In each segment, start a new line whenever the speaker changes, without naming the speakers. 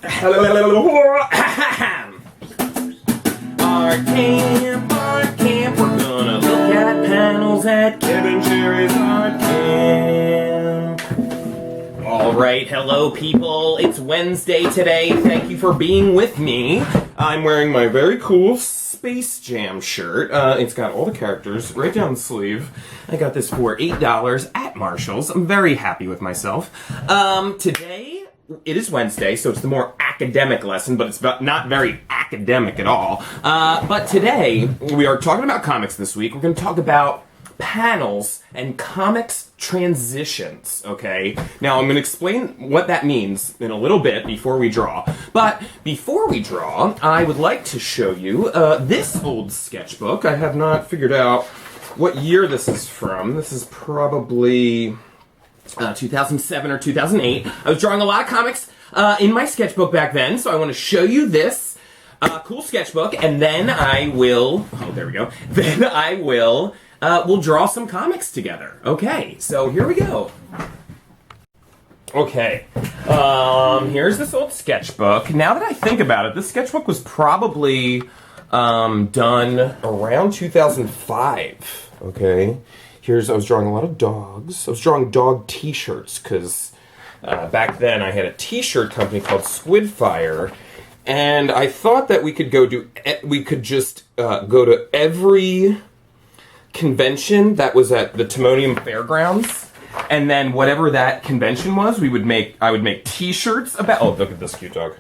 Art camp, we're gonna look at panels at Kevin Cherry's art camp. Alright, hello people, it's Wednesday today, thank you for being with me. I'm wearing my very cool Space Jam shirt. It's got all the characters right down the sleeve. I got this for $8 at Marshall's. I'm very happy with myself. Today, it is Wednesday, so it's the more academic lesson, but it's not very academic at all. But today, we are talking about comics this week. We're going to talk about panels and comics transitions, okay? Now, I'm going to explain what that means in a little bit before we draw. But before we draw, I would like to show you this old sketchbook. I have not figured out what year this is from. This is probably 2007 or 2008. I was drawing a lot of comics in my sketchbook back then, so I want to show you this cool sketchbook, and then I will... Oh, there we go. Then I will... we'll draw some comics together. Okay, so here we go. Okay, here's this old sketchbook. Now that I think about it, this sketchbook was probably done around 2005. Okay, I was drawing a lot of dogs. I was drawing dog t-shirts because back then I had a t-shirt company called Squidfire, and I thought that we could just go to every convention that was at the Timonium Fairgrounds, and then whatever that convention was, I would make t-shirts about. Oh, look at this cute dog.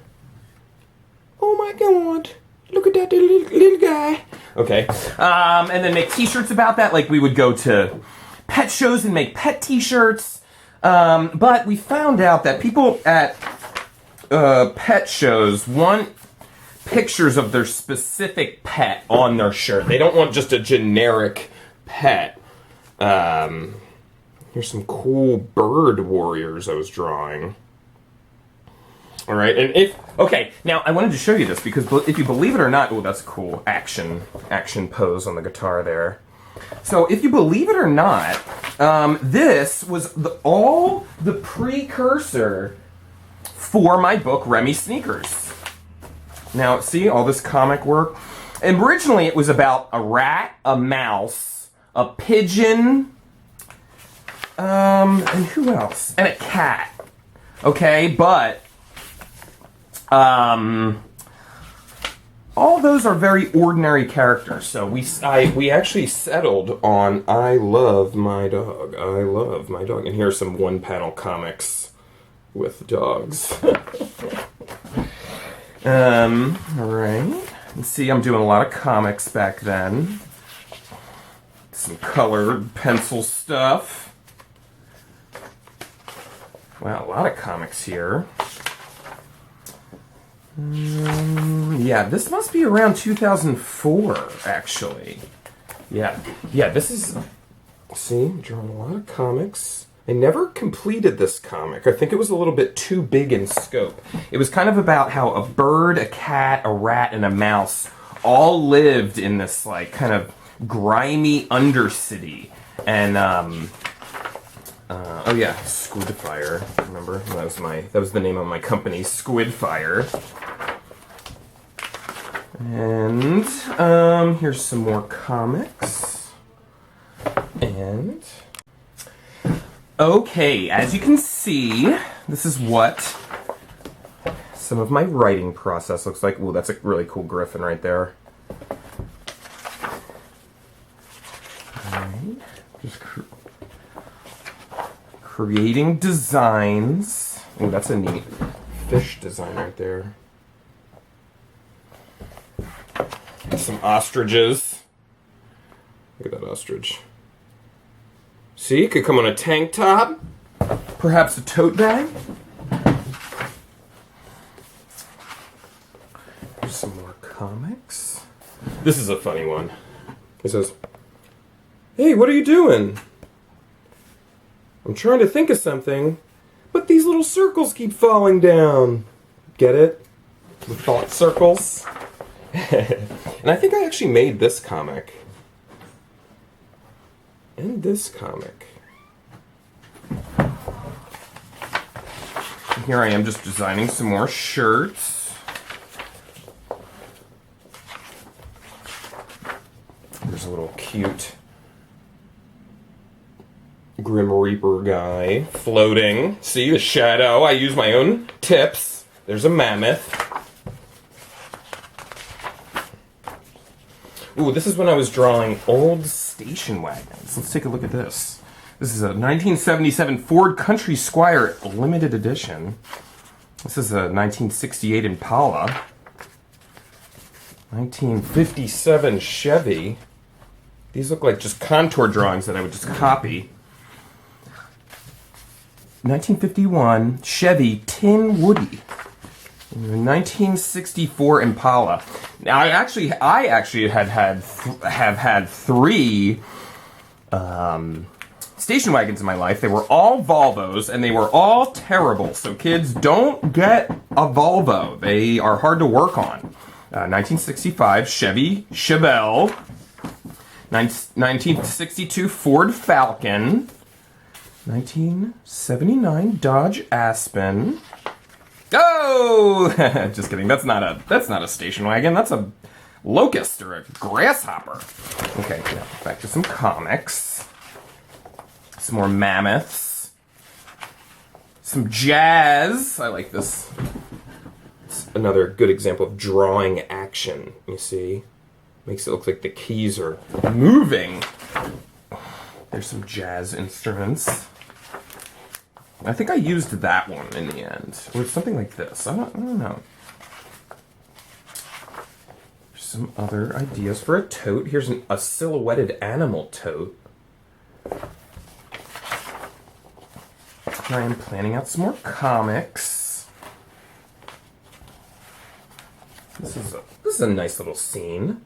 Oh my god. Look at that little guy. Okay. And then make t-shirts about that. Like, we would go to pet shows and make pet t-shirts. But we found out that people at pet shows want pictures of their specific pet on their shirt. They don't want just a generic pet. Here's some cool bird warriors I was drawing. All right, and okay, now I wanted to show you this because if you believe it or not, oh, that's a cool action pose on the guitar there. So if you believe it or not, this was all the precursor for my book, Remy Sneakers. Now, see all this comic work? And originally it was about a rat, a mouse, a pigeon, and who else? And a cat. Okay, but all those are very ordinary characters. So we actually settled on I love my dog. I love my dog. And here are some one-panel comics with dogs. Alright. See, I'm doing a lot of comics back then. Some colored pencil stuff. Wow, a lot of comics here. Yeah, this must be around 2004, actually. Yeah, this is... See, I'm drawing a lot of comics. I never completed this comic. I think it was a little bit too big in scope. It was kind of about how a bird, a cat, a rat, and a mouse all lived in this, like, kind of grimy undercity. And, oh yeah, Squidfire, remember? That was the name of my company, Squidfire. And, here's some more comics. And... Okay, as you can see, this is what some of my writing process looks like. Ooh, that's a really cool griffin right there. Alright, just creating designs. Ooh, that's a neat fish design right there. Some ostriches. Look at that ostrich. See, it could come on a tank top, perhaps a tote bag. Here's some more comics. This is a funny one. It says, "Hey, what are you doing?" "I'm trying to think of something, but these little circles keep falling down." Get it? The thought circles. And I think I actually made this comic. And this comic. here I am just designing some more shirts. There's a little cute Grim Reaper guy floating. See the shadow? I use my own tips. There's a mammoth. Ooh, this is when I was drawing old station wagons. Let's take a look at this. This is a 1977 Ford Country Squire limited edition. This is a 1968 Impala. 1957 Chevy. These look like just contour drawings that I would just copy. 1951 Chevy Tin Woody. 1964 Impala. Now, I actually have had three station wagons in my life. They were all Volvos, and they were all terrible. So kids, don't get a Volvo. They are hard to work on. 1965 Chevy Chevelle. 1962 Ford Falcon. 1979 Dodge Aspen. Oh, just kidding. That's not a station wagon. That's a locust or a grasshopper. Okay, now back to some comics. Some more mammoths. Some jazz. I like this. It's another good example of drawing action. You see, makes it look like the keys are moving. There's some jazz instruments. I think I used that one in the end. Or something like this. I don't know. There's some other ideas for a tote. Here's a silhouetted animal tote. I am planning out some more comics. This is a nice little scene.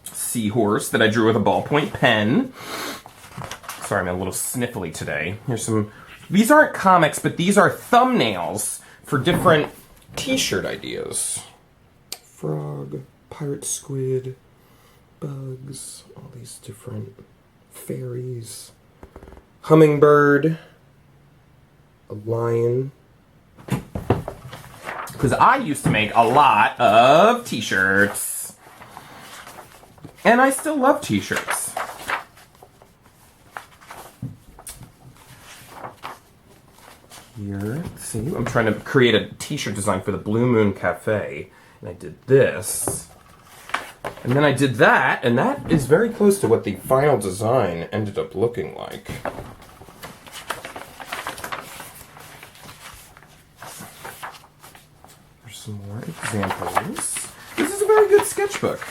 Seahorse that I drew with a ballpoint pen. Sorry, I'm a little sniffly today. Here's some... These aren't comics, but these are thumbnails for different t-shirt ideas. Frog, pirate squid, bugs, all these different fairies. Hummingbird, a lion. Because I used to make a lot of t-shirts. And I still love t-shirts. Here, let's see. I'm trying to create a t-shirt design for the Blue Moon Cafe. And I did this. And then I did that, and that is very close to what the final design ended up looking like. There's some more examples. This is a very good sketchbook.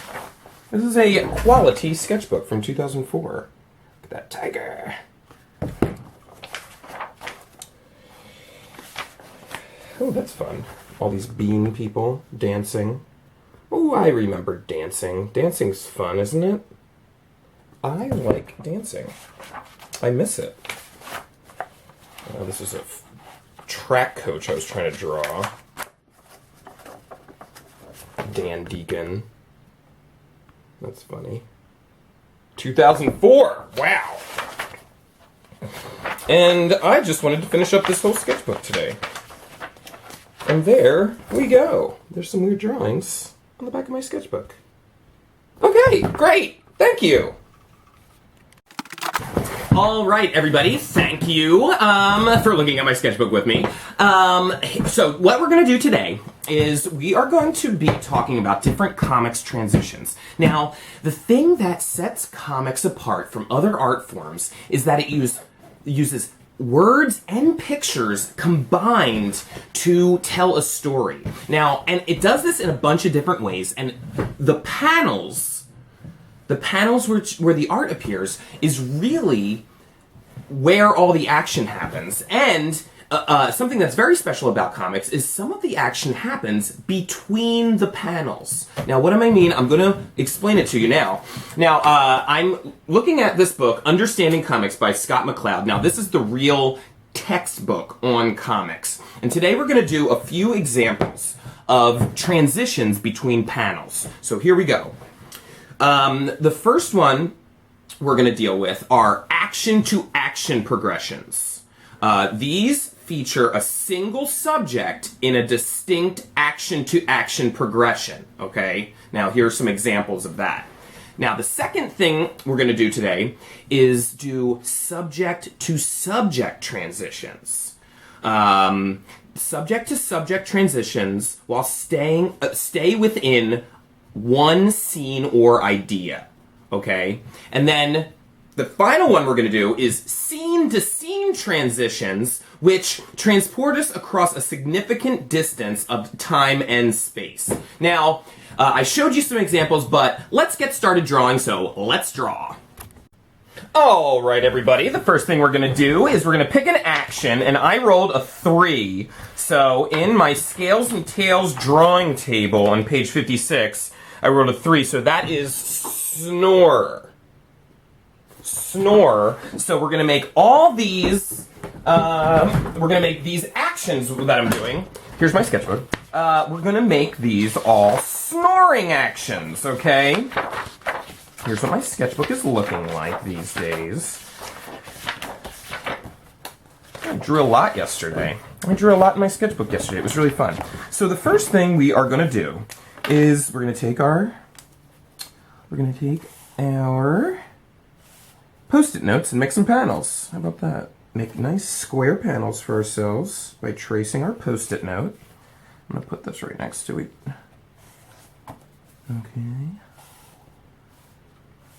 This is a quality sketchbook from 2004. Look at that tiger. Oh, that's fun. All these bean people dancing. Oh, I remember dancing. Dancing's fun, isn't it? I like dancing. I miss it. This is a track coach I was trying to draw. Dan Deacon. That's funny. 2004! Wow! And I just wanted to finish up this whole sketchbook today. And there we go. There's some weird drawings on the back of my sketchbook. Okay, great. Thank you. All right, everybody. Thank you for looking at my sketchbook with me. So what we're going to do today is we are going to be talking about different comics transitions. Now, the thing that sets comics apart from other art forms is that it uses words and pictures combined to tell a story. Now, and it does this in a bunch of different ways, and the panels where the art appears is really where all the action happens. And something that's very special about comics is some of the action happens between the panels. Now, what do I mean? I'm going to explain it to you now. Now, I'm looking at this book, Understanding Comics by Scott McCloud. Now, this is the real textbook on comics. And today we're going to do a few examples of transitions between panels. So here we go. The first one we're going to deal with are action-to-action progressions. These feature a single subject in a distinct action-to-action progression, okay? Now, here are some examples of that. Now, the second thing we're going to do today is do subject-to-subject transitions. Subject-to-subject transitions while stay within one scene or idea, okay? And then the final one we're going to do is scene-to-scene transitions, which transport us across a significant distance of time and space. Now, I showed you some examples, but let's get started drawing, so let's draw. Alright everybody, the first thing we're going to do is we're going to pick an action, and I rolled a 3. So in my Scales and Tails drawing table on page 56, I rolled a 3, so that is snore. Snore. So we're going to make all these, we're going to make these actions that I'm doing. Here's my sketchbook. We're going to make these all snoring actions, okay? Here's what my sketchbook is looking like these days. I drew a lot yesterday. I drew a lot in my sketchbook yesterday. It was really fun. So the first thing we are going to do is we're going to take our Post-it notes and make some panels. How about that? Make nice square panels for ourselves by tracing our Post-it note. I'm going to put this right next to it. Okay.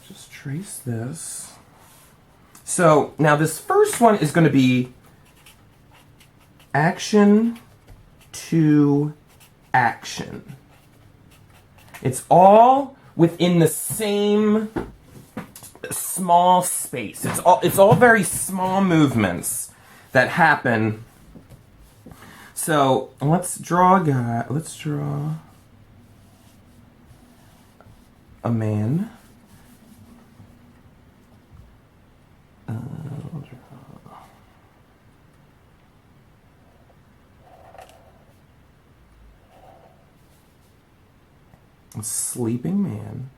Just trace this. So now this first one is going to be action to action. It's all within the same small space. It's all very small movements that happen. So let's draw a guy. Let's draw a man. A sleeping man.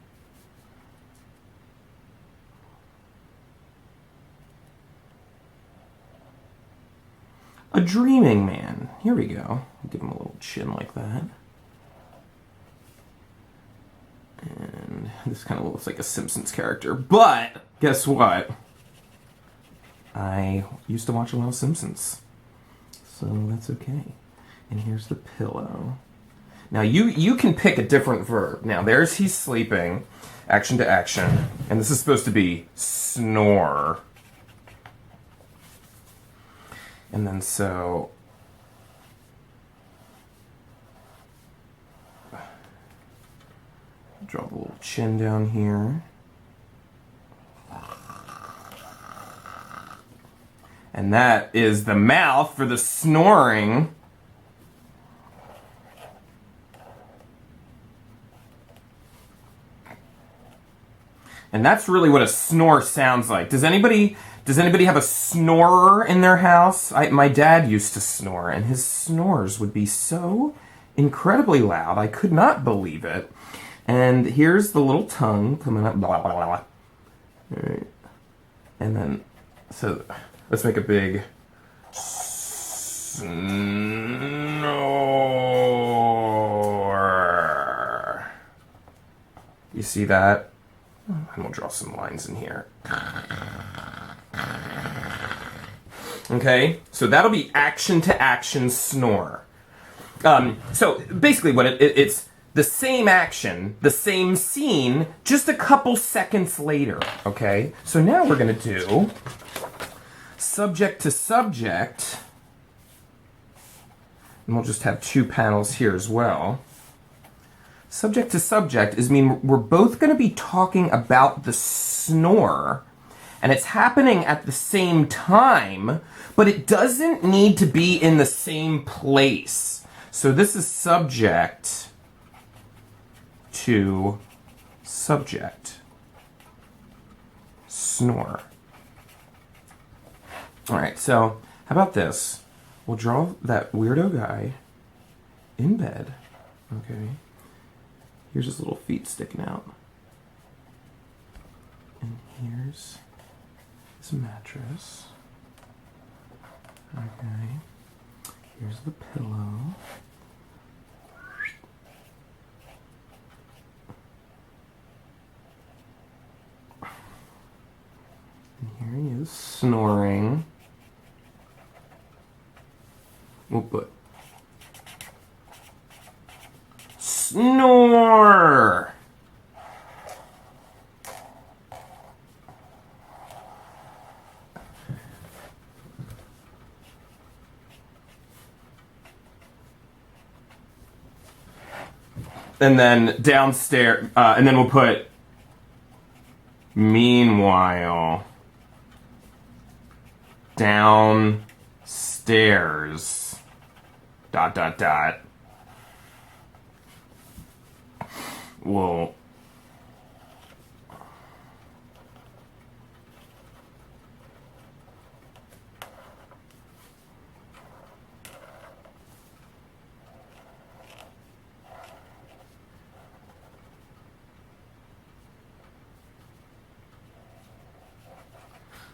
A dreaming man. Here we go. Give him a little chin like that. And this kind of looks like a Simpsons character. But, guess what? I used to watch a lot of Simpsons. So that's okay. And here's the pillow. Now, you can pick a different verb. Now, there's he's sleeping, action to action. And this is supposed to be snore. And then so, draw the little chin down here. And that is the mouth for the snoring. And that's really what a snore sounds like. Does anybody have a snorer in their house? My dad used to snore, and his snores would be so incredibly loud. I could not believe it. And here's the little tongue coming up. Blah, blah, blah, blah. All right. And then, so let's make a big snore. You see that? And we'll draw some lines in here. Okay, so that'll be action to action snore. So basically what it's the same action, the same scene, just a couple seconds later, okay? So now we're gonna do subject to subject, and we'll just have 2 panels here as well. Subject to subject we're both gonna be talking about the snore, and it's happening at the same time, but it doesn't need to be in the same place. So this is subject to subject. Snore. Alright, so how about this? We'll draw that weirdo guy in bed. Okay. Here's his little feet sticking out. And here's his mattress. Okay. Here's the pillow. And here he is snoring. We'll put snore. And then downstairs, and then we'll put meanwhile downstairs dot dot dot. We'll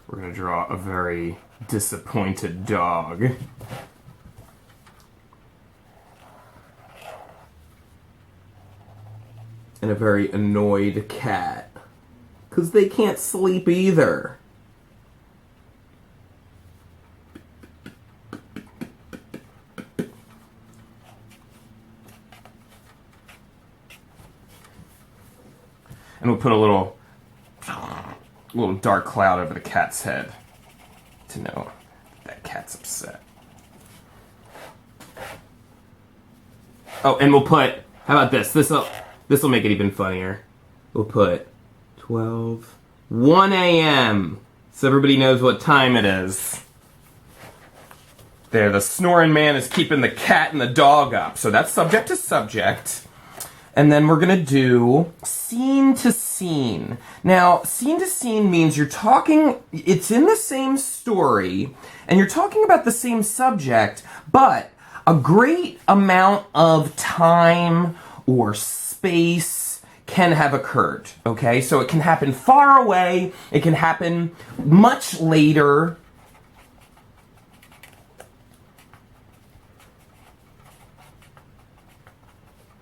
we're going to draw a very disappointed dog. And a very annoyed cat. Because they can't sleep either. And we'll put a little dark cloud over the cat's head to know that cat's upset. Oh, and we'll put, how about this? This'll make it even funnier. We'll put 1 a.m. so everybody knows what time it is. There, the snoring man is keeping the cat and the dog up. So that's subject to subject. And then we're going to do scene to scene. Now, scene to scene means you're talking, it's in the same story, and you're talking about the same subject, but a great amount of time or space can have occurred, okay? So it can happen far away, it can happen much later.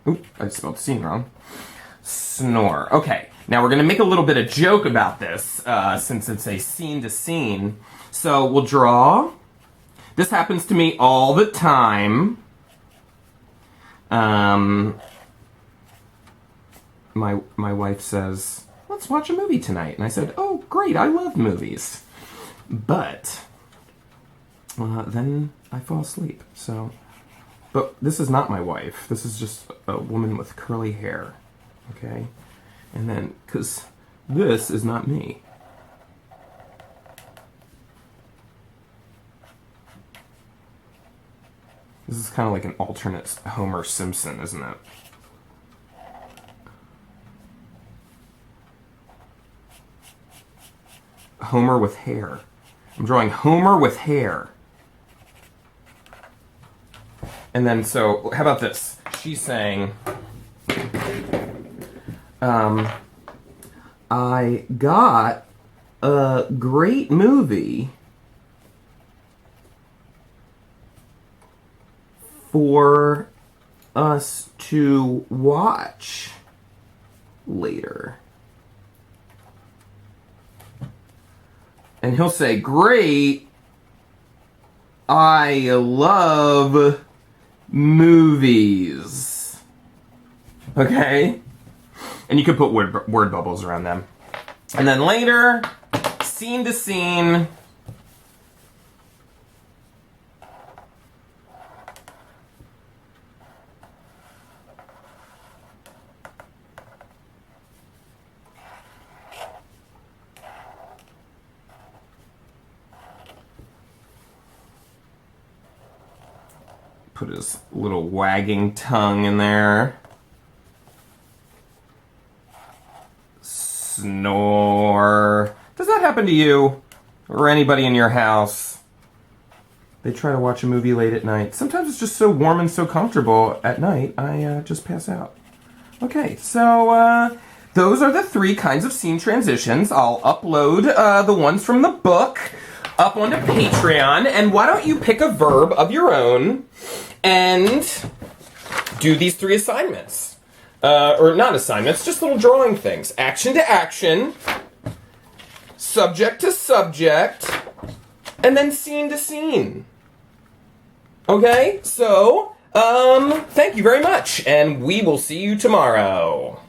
Oop, I spelled scene wrong. Snore. Okay, now we're going to make a little bit of joke about this, since it's a scene to scene. So we'll draw. This happens to me all the time. My wife says, let's watch a movie tonight. And I said, oh, great, I love movies. But then I fall asleep, so... But this is not my wife. This is just a woman with curly hair, okay? And then, because this is not me. This is kind of like an alternate Homer Simpson, isn't it? Homer with hair. I'm drawing Homer with hair. And then, so, how about this? She's saying, I got a great movie for us to watch later. And he'll say, great, I love movies. Okay? And you could put word bubbles around them. And then later, scene to scene. Put his little wagging tongue in there. Snore. Does that happen to you? Or anybody in your house? They try to watch a movie late at night. Sometimes it's just so warm and so comfortable at night, I just pass out. Okay, so those are the 3 kinds of scene transitions. I'll upload the ones from the book up onto Patreon, and why don't you pick a verb of your own and do these 3 assignments. Or not assignments, just little drawing things. Action to action, subject to subject, and then scene to scene. Okay? So, thank you very much, and we will see you tomorrow.